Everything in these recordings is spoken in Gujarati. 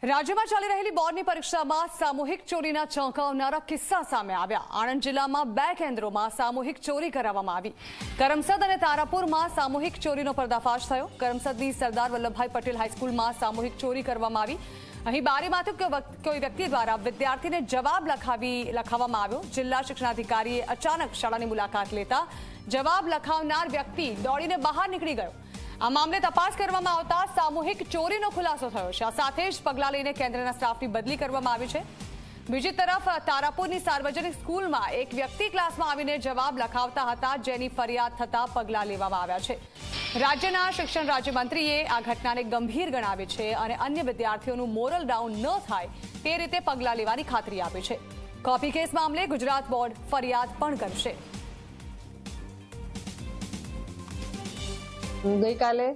રાજ્યમાં ચાલી રહેલી બોર્ડની પરીક્ષામાં સામૂહિક ચોરીના ચોંકાવનારા કિસ્સા સામે આવ્યા। આણંદ જિલ્લામાં 2 કેન્દ્રોમાં સામૂહિક ચોરી કરાવવામાં આવી। કરમસદ અને તારાપુરમાં સામૂહિક ચોરીનો પર્દાફાશ થયો। કરમસદની સરદાર વલ્લભભાઈ પટેલ હાઈસ્કૂલમાં સામૂહિક ચોરી કરવામાં આવી। અહીં બારીમાંથી કોઈ વ્યક્તિ દ્વારા વિદ્યાર્થીને જવાબ લખાવવામાં આવ્યો। જિલ્લા શિક્ષણાધિકારીએ અચાનક શાળાની મુલાકાત લેતા જવાબ લખાવનાર વ્યક્તિ દોડીને બહાર નીકળી ગયો। આ મામલે તપાસ કરવામાં આવતા સામૂહિક ચોરીનો ખુલાસો થયો છે। આ સાથે જ પગલાં લઈને કેન્દ્રના સ્ટાફની બદલી કરવામાં આવી છે। બીજી તરફ તારાપુરની સાર્વજનિક સ્કૂલમાં એક વ્યક્તિ ક્લાસમાં આવીને જવાબ લખાવતા હતા, જેની ફરિયાદ થતા પગલાં લેવામાં આવ્યા છે। રાજ્યના શિક્ષણ રાજ્યમંત્રીએ આ ઘટનાને ગંભીર ગણાવી છે અને અન્ય વિદ્યાર્થીઓનું મોરલ ડાઉન ન થાય તે રીતે પગલાં લેવાની ખાતરી આપી છે। કોપી કેસ મામલે ગુજરાત બોર્ડ ફરિયાદ પણ કરશે। ગઈકાલે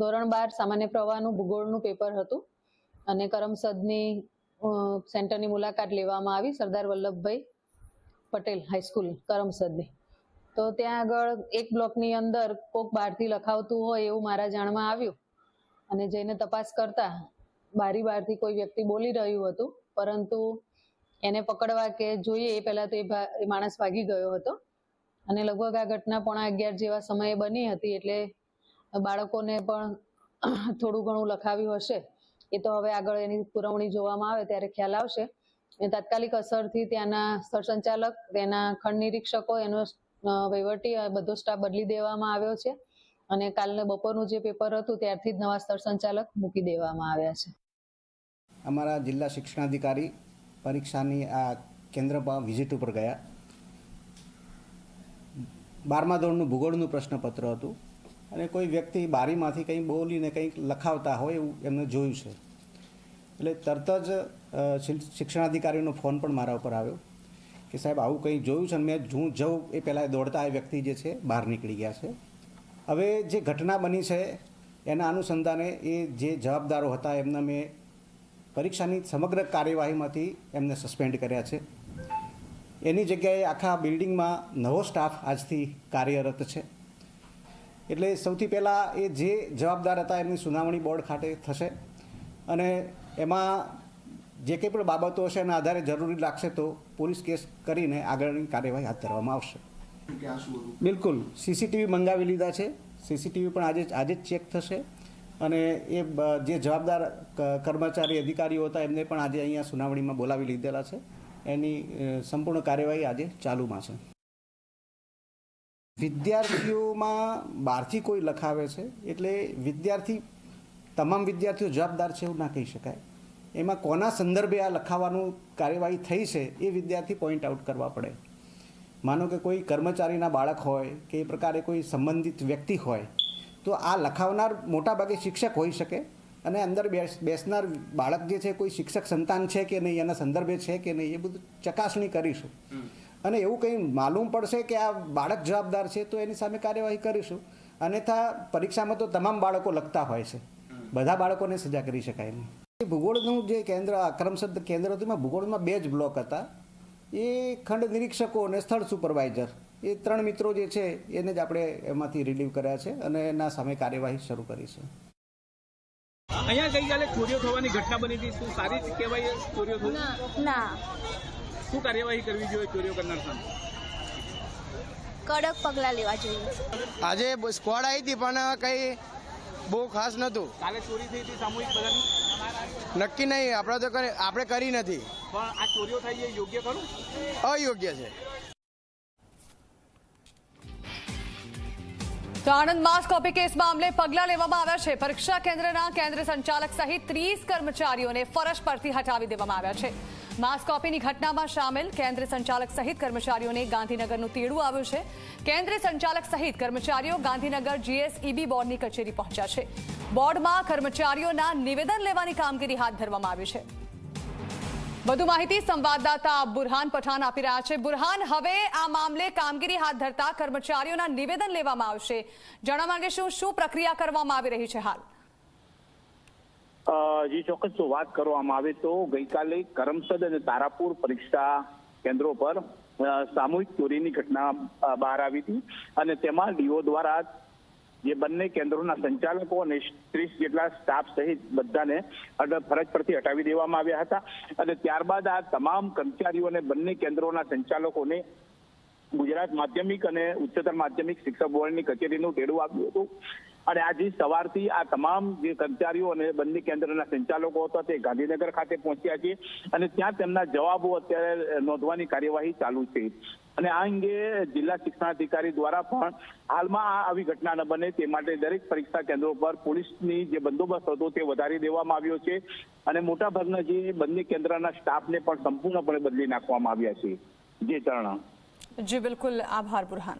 ધોરણ 12 સામાન્ય પ્રવાહનું ભૂગોળનું પેપર હતું અને કરમસદની સેન્ટરની મુલાકાત લેવામાં આવી, સરદાર વલ્લભભાઈ પટેલ હાઈસ્કૂલ કરમસદની। તો ત્યાં આગળ એક બ્લોકની અંદર કોક બહારથી લખાવતું હોય એવું મારા જાણમાં આવ્યું અને જઈને તપાસ કરતા બહારથી કોઈ વ્યક્તિ બોલી રહ્યું હતું, પરંતુ એને પકડવા કે જોઈએ એ પહેલા તો એ માણસ ભાગી ગયો હતો અને લગભગ આ ઘટના 11:15 જેવા સમયે બની હતી, એટલે બાળકોને પણ થોડું ઘણું લખાવ્યું હશે। એ તો હવે આગળ એની પુરવણી જોવામાં આવે ત્યારે ખ્યાલ આવશે। એ તાત્કાલિક અસરથી ત્યાંના સરસંચાલક, તેના ખંડ નિરીક્ષકો, એનો વહીવટી બધો સ્ટાફ બદલી દેવામાં આવ્યો છે અને કાલને બપોરનું જે પેપર હતું ત્યારથી જ નવા સરસંચાલક મૂકી દેવામાં આવ્યા છે। અમારા જિલ્લા શિક્ષણાધિકારી પરીક્ષાની આ કેન્દ્ર પર વિઝિટ ઉપર ગયા। 12મા ધોરણનું ભૂગોળનું પ્રશ્નપત્ર હતું અને કોઈ વ્યક્તિ બારીમાંથી કંઈ બોલીને કંઈક લખાવતા હોય એવું એમને જોયું છે। એટલે તરત જ શિક્ષણાધિકારીનો ફોન પણ મારા ઉપર આવ્યો કે સાહેબ આવું કંઈ જોયું છે, અને મેં જઉં એ પહેલાં દોડતા એ વ્યક્તિ જે છે બહાર નીકળી ગયા છે। હવે જે ઘટના બની છે એના અનુસંધાને એ જે જવાબદારો હતા એમના મેં પરીક્ષાની સમગ્ર કાર્યવાહીમાંથી એમને સસ્પેન્ડ કર્યા છે। એની જગ્યાએ આખા બિલ્ડિંગમાં નવો સ્ટાફ આજથી કાર્યરત છે। એટલે સૌથી પહેલાં એ જે જવાબદાર હતા એમની સુનાવણી બોર્ડ ખાતે થશે અને એમાં જે કંઈ પણ બાબતો હશે એના આધારે જરૂરી લાગશે તો પોલીસ કેસ કરીને આગળની કાર્યવાહી હાથ ધરવામાં આવશે। બિલકુલ સીસીટીવી મંગાવી લીધા છે। સીસીટીવી પણ આજે જ ચેક થશે અને એ જે જવાબદાર કર્મચારી અધિકારીઓ હતા એમને પણ આજે અહીંયા સુનાવણીમાં બોલાવી લીધેલા છે। એની સંપૂર્ણ કાર્યવાહી આજે ચાલુમાં છે। વિદ્યાર્થીઓમાં બહારથી કોઈ લખાવે છે એટલે તમામ વિદ્યાર્થીઓ જવાબદાર છે એવું ના કહી શકાય। એમાં કોના સંદર્ભે આ લખાવવાનું કાર્યવાહી થઈ છે એ વિદ્યાર્થી પોઈન્ટ આઉટ કરવા પડે। માનો કે કોઈ કર્મચારીના બાળક હોય કે એ પ્રકારે કોઈ સંબંધિત વ્યક્તિ હોય તો આ લખાવનાર મોટાભાગે શિક્ષક હોઈ શકે અને અંદર બેસનાર બાળક જે છે કોઈ શિક્ષક સંતાન છે કે નહીં, એના સંદર્ભે છે કે નહીં, એ બધું ચકાસણી કરીશું અને એવું કંઈ માલુમ પડશે કે આ બાળક જવાબદાર છે તો એની સામે કાર્યવાહી કરીશું। અન્યથા પરીક્ષામાં તો તમામ બાળકો લખતા હોય છે, બધા બાળકોને સજા કરી શકાય નહીં। ભૂગોળનું જે કેન્દ્ર કરમસદ કેન્દ્ર હતું એમાં ભૂગોળમાં 2 જ બ્લોક હતા। એ ખંડ નિરીક્ષકો અને સ્થળ સુપરવાઇઝર એ 3 મિત્રો જે છે એને જ આપણે એમાંથી રિલીવ કર્યા છે અને એના સામે કાર્યવાહી શરૂ કરી છે। અહીંયા ગઈકાલે ચોરીઓ થવાની ઘટના બની હતી, શું સારી કહેવાય ચોરીઓ થઈ? ના, શું કાર્યવાહી કરવી જોઈએ ચોરીઓ કરનાર સામે? કડક પગલાં લેવા જોઈએ। આજે સ્ક્વોડ આવી હતી પણ કંઈ બહુ ખાસ નહોતું। કાલે ચોરી થઈ હતી સામૂહિક બધાની? નક્કી નહીં, આપણે કરી નથી। પણ આ ચોરીઓ થઈ એ યોગ્ય ખરું? અયોગ્ય છે। તો આણંદમાં કોપી કેસ મામલે પગલાં લેવામાં આવ્યા છે। પરીક્ષા કેન્દ્રના કેન્દ્ર સંચાલક સહિત 30 કર્મચારીઓને ફરજ પરથી હટાવી દેવામાં આવ્યા છે। માસ કોપીની ઘટનામાં સામેલ કેન્દ્ર સંચાલક સહિત કર્મચારીઓને ગાંધીનગરનું તેડું આવ્યું છે। કેન્દ્ર સંચાલક સહિત કર્મચારીઓ ગાંધીનગર જીએસઈબી બોર્ડની કચેરી પહોંચ્યા છે। બોર્ડમાં કર્મચારીઓના નિવેદન લેવાની કામગીરી હાથ ધરવામાં આવી છે। વધુ માહિતી સંવાદદાતા બુરહાન પઠાણ આપી રહ્યા છે। બુરહાન, હવે આ મામલે કામગીરી હાથ ધરતા કર્મચારીઓના નિવેદન લેવામાં આવશે, જાણવા માંગીશું શું પ્રક્રિયા કરવામાં આવી રહી છે હાલ? જી ચોક્કસ, જો વાત કરવામાં આવે તો ગઈકાલે કરમસદ અને તારાપુર પરીક્ષા કેન્દ્રો પર સામૂહિક ચોરીની ઘટના બહાર આવી હતી અને તેમાં ડીઓ દ્વારા જે બંને કેન્દ્રોના સંચાલકો અને 30 જેટલા સ્ટાફ સહિત બધાને ફરજ પરથી હટાવી દેવામાં આવ્યા હતા અને ત્યારબાદ આ તમામ કર્મચારીઓને બંને કેન્દ્રોના સંચાલકોને ગુજરાત માધ્યમિક અને ઉચ્ચતર માધ્યમિક શિક્ષક બોર્ડની કચેરીનું તેડું આપ્યું હતું અને આજે સવારથી આ તમામ જે કર્મચારીઓ અને બંને કેન્દ્રના સંચાલકો હતા તે ગાંધીનગર ખાતે પહોંચ્યા છે અને ત્યાં તેમના જવાબો અત્યારે નોંધવાની કાર્યવાહી ચાલુ છે અને આ અંગે જિલ્લા શિક્ષણાધિકારી દ્વારા પણ હાલમાં આવી ઘટના ન બને તે માટે દરેક પરીક્ષા કેન્દ્રો પર પોલીસની જે બંદોબસ્ત હતો તે વધારી દેવામાં આવ્યો છે અને મોટાભાગના જે બંને કેન્દ્રના સ્ટાફને પણ સંપૂર્ણપણે બદલી નાખવામાં આવ્યા છે. જે ચરણ જી બિલકુલ, આભાર બુરહાન.